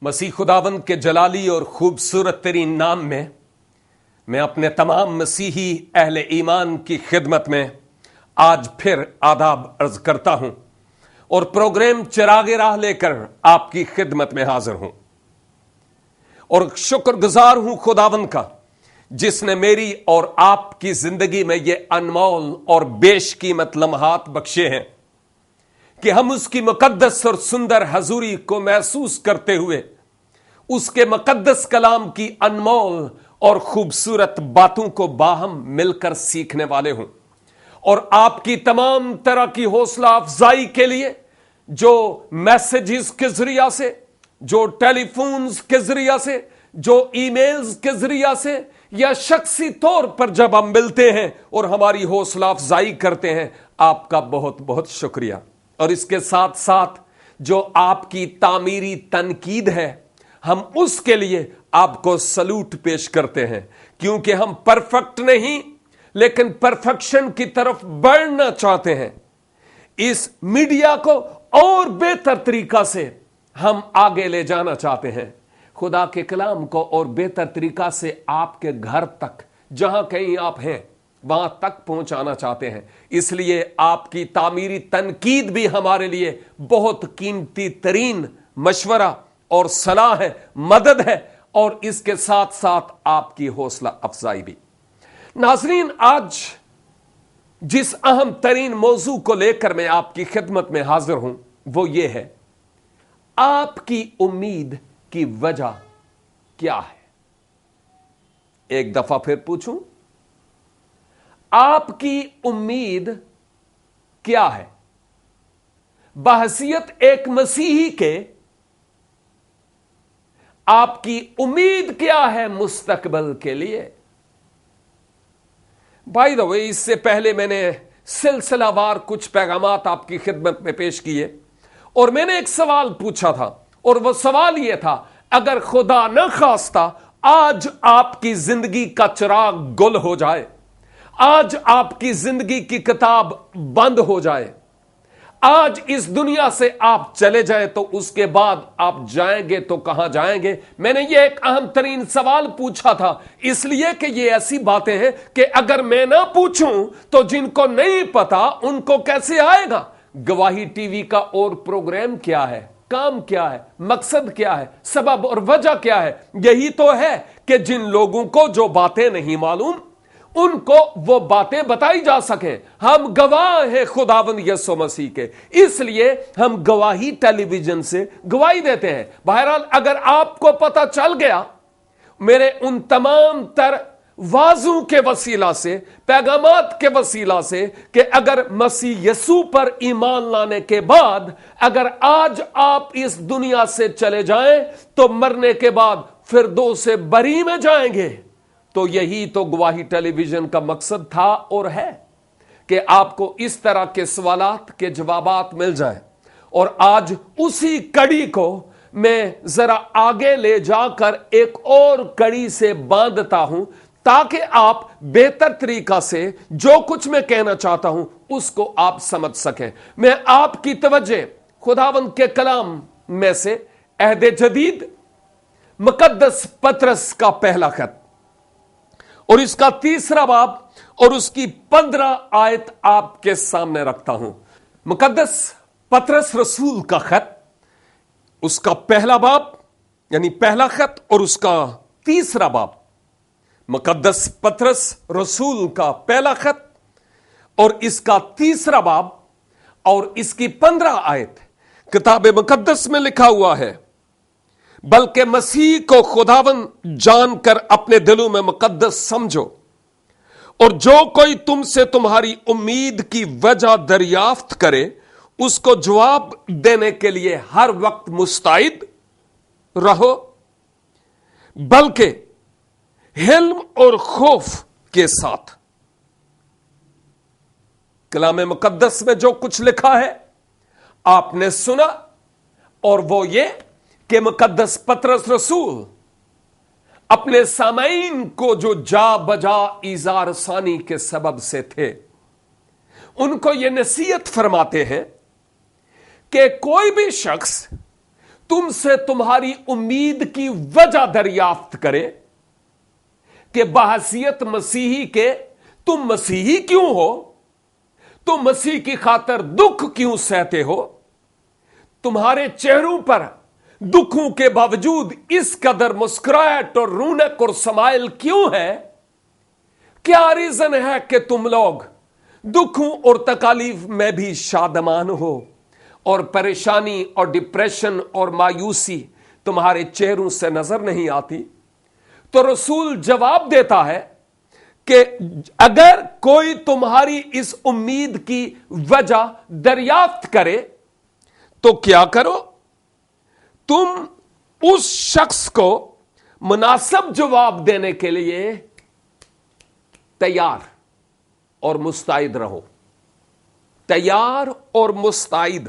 मसीह खुदावंद के जलाली और खूबसूरत तरीन नाम में मैं अपने तमाम मसीही अहले ईमान की खिदमत में आज फिर आदाब अर्ज करता हूं और प्रोग्राम चिरागे राह लेकर आपकी खिदमत में हाजिर हूं और शुक्रगुजार हूं खुदावंद का जिसने मेरी और आपकी जिंदगी में ये अनमोल और बेशकीमत लम्हात बख्शे हैं कि हम उसकी मुकद्दस और सुंदर हजूरी को महसूस करते हुए उसके मुकद्दस कलाम की अनमोल और खूबसूरत बातों को बाहम मिलकर सीखने वाले हों और आपकी तमाम तरह की हौसला अफजाई के लिए जो मैसेजेस के जरिया से, जो टेलीफोन्स के जरिया से, जो ईमेल्स के जरिया से या शख्सी तौर पर जब हम मिलते हैं और हमारी हौसला अफजाई करते हैं, आपका बहुत बहुत शुक्रिया। और इसके साथ साथ जो आपकी तामीरी तनकीद है, हम उसके लिए आपको सलूट पेश करते हैं क्योंकि हम परफेक्ट नहीं लेकिन परफेक्शन की तरफ बढ़ना चाहते हैं। इस मीडिया को और बेहतर तरीका से हम आगे ले जाना चाहते हैं, खुदा के कलाम को और बेहतर तरीका से आपके घर तक, जहां कहीं आप हैं वहां तक पहुंचाना चाहते हैं। इसलिए आपकी तामीरी तनकीद भी हमारे लिए बहुत कीमती तरीन मशवरा और सलाह है, मदद है और इसके साथ साथ आपकी हौसला अफजाई भी। नाज़रीन, आज जिस अहम तरीन मौजू को लेकर मैं आपकी खिदमत में हाजिर हूं वो ये है, आपकी उम्मीद की वजह क्या है। एक दफा फिर पूछूं, आपकी उम्मीद क्या है। बहसियत एक मसीही के आपकी उम्मीद क्या है मुस्तकबल के लिए। बाय द वे, इससे पहले मैंने सिलसिलावार कुछ पैगामात आपकी खिदमत में पेश किए और मैंने एक सवाल पूछा था और वह सवाल यह था, अगर खुदा न खास्ता आज आपकी जिंदगी का चिराग गुल हो जाए, आज आपकी जिंदगी की किताब बंद हो जाए, आज इस दुनिया से आप चले जाएं, तो उसके बाद आप जाएंगे तो कहां जाएंगे। मैंने ये एक अहम तरीन सवाल पूछा था इसलिए कि ये ऐसी बातें हैं कि अगर मैं ना पूछूं तो जिनको नहीं पता उनको कैसे आएगा। गवाही टीवी का और प्रोग्राम क्या है, काम क्या है, मकसद क्या है, सबब और वजह क्या है। यही तो है कि जिन लोगों को जो बातें नहीं मालूम उनको वो बातें बताई जा सके। हम गवाह हैं खुदावंद यीशु मसीह के, इसलिए हम गवाही टेलीविजन से गवाही देते हैं। बहरहाल, अगर आपको पता चल गया मेरे उन तमाम तर वाजों के वसीला से, पैगामात के वसीला से, कि अगर मसीह यीशु पर ईमान लाने के बाद अगर आज आप इस दुनिया से चले जाएं तो मरने के बाद फिरदौस बरी में जाएंगे, तो यही तो गवाही टेलीविजन का मकसद था और है कि आपको इस तरह के सवालात के जवाबात मिल जाएं। और आज उसी कड़ी को मैं जरा आगे ले जाकर एक और कड़ी से बांधता हूं ताकि आप बेहतर तरीका से जो कुछ मैं कहना चाहता हूं उसको आप समझ सकें। मैं आपकी तवज्जो खुदावंद के कलाम में से अहद जदीद मुकद्दस पतरस का पहला खत और इसका 3रा बाब और उसकी 15 आयत आपके सामने रखता हूं। मुकद्दस पतरस रसूल का खत, उसका पहला बाब यानी पहला खत और उसका 3रा बाब। मुकद्दस पतरस रसूल का पहला खत और इसका 3रा बाब और इसकी 15 आयत किताब मुकद्दस में लिखा हुआ है, बल्कि मसीह को खुदावंद जानकर अपने दिलों में मुकद्दस समझो और जो कोई तुमसे तुम्हारी उम्मीद की वजह दरियाफ्त करे उसको जवाब देने के लिए हर वक्त मुस्तैद रहो, बल्कि हिल्म और खौफ के साथ। कलाम मुकद्दस में जो कुछ लिखा है आपने सुना और वो ये कि मुकद्दस पतरस रसूल अपने सामईन को जो जा बजा इज़ार सानी के सबब से थे उनको यह नसीहत फरमाते हैं कि कोई भी शख्स تم سے تمہاری امید کی وجہ دریافت کرے کہ بحیثیت مسیحی کے تم مسیحی کیوں ہو، تم مسیح کی خاطر دکھ کیوں سہتے ہو، تمہارے چہروں پر دکھوں کے باوجود اس قدر مسکراہٹ اور رونق اور سمائل کیوں ہے؟ کیا ریزن ہے کہ تم لوگ دکھوں اور تکالیف میں بھی شادمان ہو اور پریشانی اور ڈپریشن اور مایوسی تمہارے چہروں سے نظر نہیں آتی؟ تو رسول جواب دیتا ہے کہ اگر کوئی تمہاری اس امید کی وجہ دریافت کرے تو کیا کرو؟ تم اس شخص کو مناسب جواب دینے کے لیے تیار اور مستعد رہو۔ تیار اور مستعد،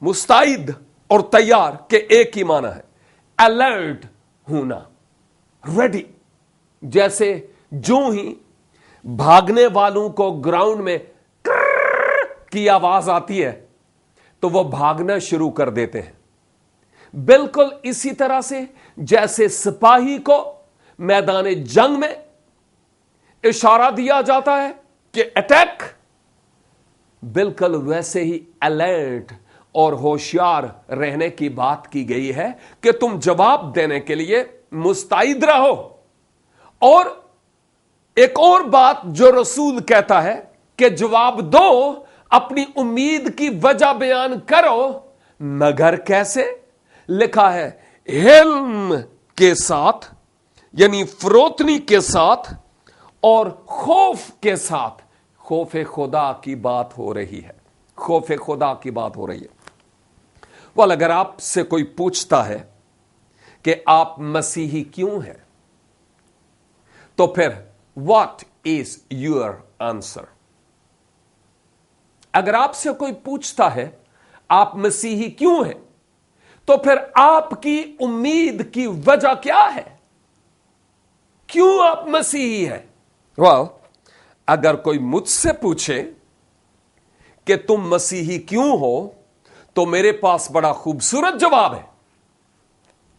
مستعد اور تیار کے ایک ہی معنی ہے، الرٹ ہونا، ریڈی۔ جیسے جو ہی بھاگنے والوں کو گراؤنڈ میں کی آواز آتی ہے تو وہ بھاگنا شروع کر دیتے ہیں، بالکل اسی طرح سے جیسے سپاہی کو میدان جنگ میں اشارہ دیا جاتا ہے کہ اٹیک، بالکل ویسے ہی الرٹ اور ہوشیار رہنے کی بات کی گئی ہے کہ تم جواب دینے کے لیے مستعد رہو۔ اور ایک اور بات جو رسول کہتا ہے کہ جواب دو، اپنی امید کی وجہ بیان کرو، مگر کیسے؟ لکھا ہے علم کے ساتھ، یعنی فروتنی کے ساتھ اور خوف کے ساتھ۔ خوف خدا کی بات ہو رہی ہے، خوف خدا کی بات ہو رہی ہے۔ well, اگر آپ سے کوئی پوچھتا ہے کہ آپ مسیحی کیوں ہیں تو پھر what is your answer؟ اگر آپ سے کوئی پوچھتا ہے آپ مسیحی کیوں ہیں تو پھر آپ کی امید کی وجہ کیا ہے؟ کیوں آپ مسیحی ہیں؟ اگر کوئی مجھ سے پوچھے کہ تم مسیحی کیوں ہو تو میرے پاس بڑا خوبصورت جواب ہے۔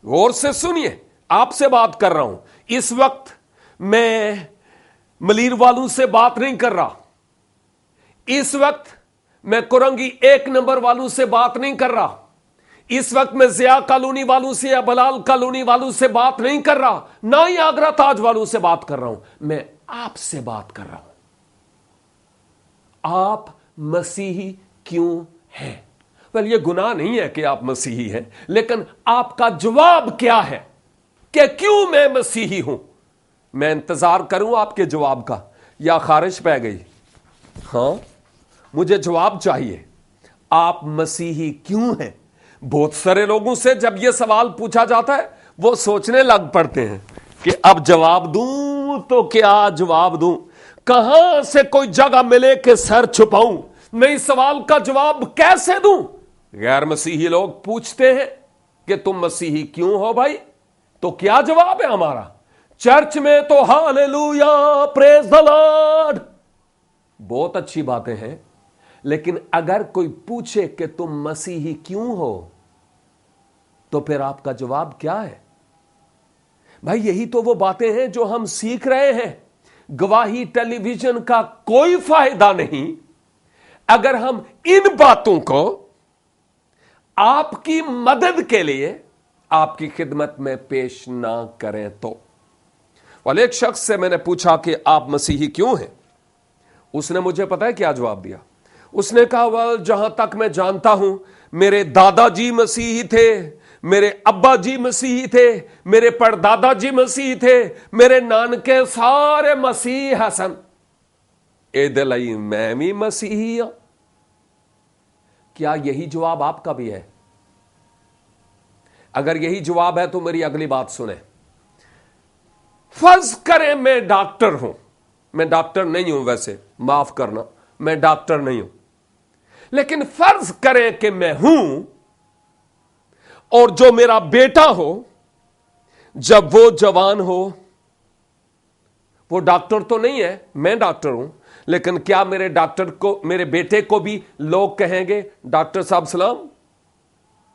غور سے سنیے، آپ سے بات کر رہا ہوں اس وقت، میں ملیر والوں سے بات نہیں کر رہا، اس وقت میں کرنگی 1 نمبر والوں سے بات نہیں کر رہا، اس وقت میں ضیاء کالونی والوں سے یا بلال کالونی والوں سے بات نہیں کر رہا، نہ ہی آگرہ تاج والوں سے بات کر رہا ہوں، میں آپ سے بات کر رہا ہوں۔ آپ مسیحی کیوں ہیں؟ یہ گناہ نہیں ہے کہ آپ مسیحی ہیں، لیکن آپ کا جواب کیا ہے کہ کیوں میں مسیحی ہوں؟ میں انتظار کروں آپ کے جواب کا، یا خارش پہ گئی؟ ہاں، مجھے جواب چاہیے، آپ مسیحی کیوں ہیں؟ بہت سارے لوگوں سے جب یہ سوال پوچھا جاتا ہے وہ سوچنے لگ پڑتے ہیں کہ اب جواب دوں تو کیا جواب دوں، کہاں سے کوئی جگہ ملے کہ سر چھپاؤں، میں اس سوال کا جواب کیسے دوں؟ غیر مسیحی لوگ پوچھتے ہیں کہ تم مسیحی کیوں ہو بھائی، تو کیا جواب ہے ہمارا؟ چرچ میں تو ہاللویا، پریز دی لارڈ، بہت اچھی باتیں ہیں، لیکن اگر کوئی پوچھے کہ تم مسیحی کیوں ہو تو پھر آپ کا جواب کیا ہے؟ بھائی یہی تو وہ باتیں ہیں جو ہم سیکھ رہے ہیں۔ گواہی ٹیلی ویژن کا کوئی فائدہ نہیں اگر ہم ان باتوں کو آپ کی مدد کے لیے آپ کی خدمت میں پیش نہ کریں تو۔ والے ایک شخص سے میں نے پوچھا کہ آپ مسیحی کیوں ہیں؟ اس نے مجھے پتا ہے کیا جواب دیا؟ اس نے کہا جہاں تک میں جانتا ہوں میرے دادا جی مسیحی تھے، میرے ابا جی مسیحی تھے، میرے پردادا جی مسیحی تھے، میرے نانکے سارے مسیحی حسن، اے دلائی میں بھی مسیحی ہوں۔ کیا یہی جواب آپ کا بھی ہے؟ اگر یہی جواب ہے تو میری اگلی بات سنیں۔ فرض کریں میں ڈاکٹر ہوں، میں ڈاکٹر نہیں ہوں، ویسے معاف کرنا میں ڈاکٹر نہیں ہوں، لیکن فرض کریں کہ میں ہوں، اور جو میرا بیٹا ہو جب وہ جوان ہو، وہ ڈاکٹر تو نہیں ہے، میں ڈاکٹر ہوں، لیکن کیا میرے ڈاکٹر کو، میرے بیٹے کو بھی لوگ کہیں گے ڈاکٹر صاحب سلام؟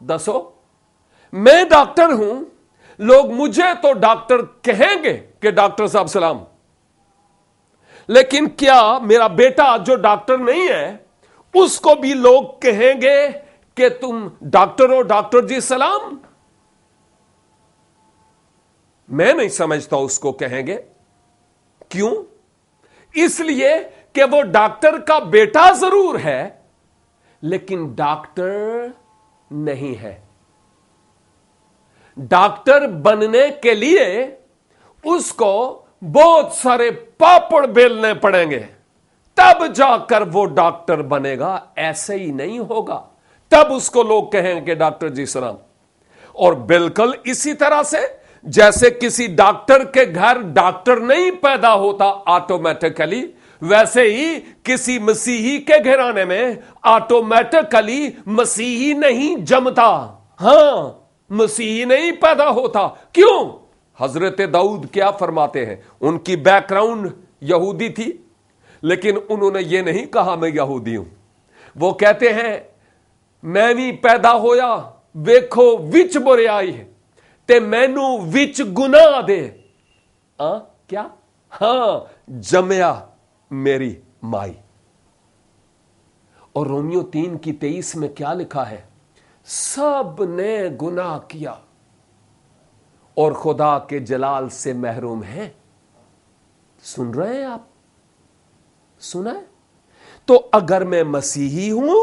دسو मैं डॉक्टर हूं, लोग मुझे तो डॉक्टर कहेंगे कि डॉक्टर साहब सलाम, लेकिन क्या मेरा बेटा जो डॉक्टर नहीं है उसको भी लोग कहेंगे कि तुम डॉक्टर हो, डॉक्टर जी सलाम? मैं नहीं समझता उसको कहेंगे। क्यों? इसलिए कि वो डॉक्टर का बेटा जरूर है लेकिन डॉक्टर नहीं है। डॉक्टर बनने के लिए उसको बहुत सारे पापड़ बेलने पड़ेंगे, तब जाकर वो डॉक्टर बनेगा। ऐसे ही नहीं होगा, तब उसको लोग कहेंगे डॉक्टर जी सलाम। और बिल्कुल इसी तरह से जैसे किसी डॉक्टर के घर डॉक्टर नहीं पैदा होता ऑटोमेटिकली, वैसे ही किसी मसीही के घराने में ऑटोमेटिकली मसीही नहीं जमता। हां, मसीही नहीं पैदा होता। क्यों? हजरत दाऊद क्या फरमाते हैं? उनकी बैकग्राउंड यहूदी थी, लेकिन उन्होंने ये नहीं कहा मैं यहूदी हूं। वो कहते हैं मैं भी पैदा होया वेखो विच बुराई है ते मैनू विच गुनाह दे। क्या? हां, जमया मेरी माई। और रोमियो 3:23 में क्या लिखा है? सब ने गुनाह किया और खुदा के जलाल से महरूम है। सुन रहे हैं आप? सुना है? तो अगर मैं मसीही हूं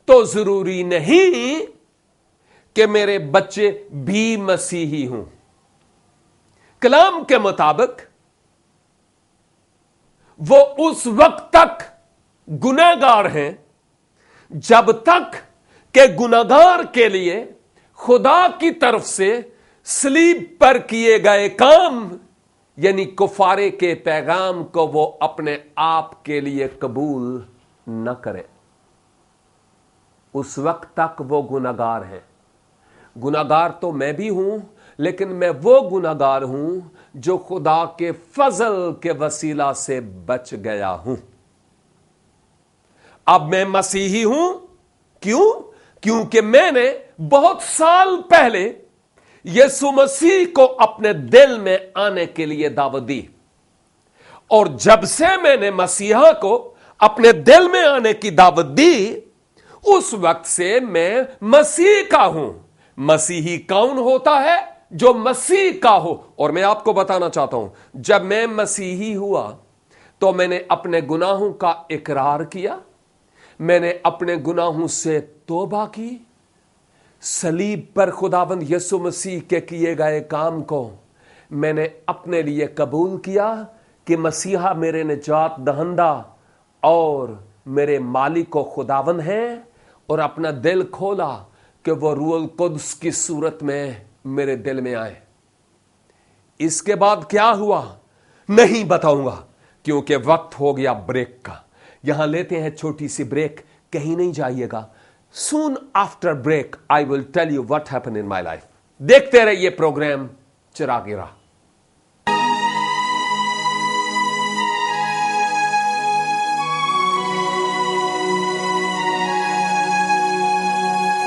तो जरूरी नहीं कि मेरे बच्चे भी मसीही हों। कलाम के मुताबिक वो उस वक्त तक गुनहगार हैं जब तक के गुनहगार के लिए खुदा की तरफ से सलीब पर किए गए काम यानी कुफारे के पैगाम को वो अपने आप के लिए कबूल न करें, उस वक्त तक वो गुनहगार हैं। गुनहगार तो मैं भी हूं, लेकिन मैं वो गुनहगार हूं जो खुदा के फजल के वसीला से बच गया हूं। अब मैं मसीही हूं। क्यों? क्योंकि मैंने बहुत साल पहले यीशु मसीह को अपने दिल में आने के लिए दावत दी, और जब से मैंने मसीहा को अपने दिल में आने की दावत दी, उस वक्त से मैं मसीह का हूं। मसीही कौन होता है? जो मसीह का हो। और मैं आपको बताना चाहता हूं, जब मैं मसीही हुआ तो मैंने अपने गुनाहों का इकरार किया, मैंने अपने गुनाहों से तौबा की, सलीब पर खुदाबंद यीशु मसीह के किए गए काम को मैंने अपने लिए कबूल किया कि मसीहा मेरे निजात दहंदा और मेरे मालिक को खुदाबंद है, और अपना दिल खोला कि वो रूहुल कुद्स की सूरत में मेरे दिल में आए। इसके बाद क्या हुआ नहीं बताऊंगा, क्योंकि वक्त हो गया ब्रेक का। यहां लेते हैं छोटी सी ब्रेक, कहीं नहीं जाइएगा। Soon after break I will tell you what happened in my life. देखते रहिए प्रोग्राम चिराग राह।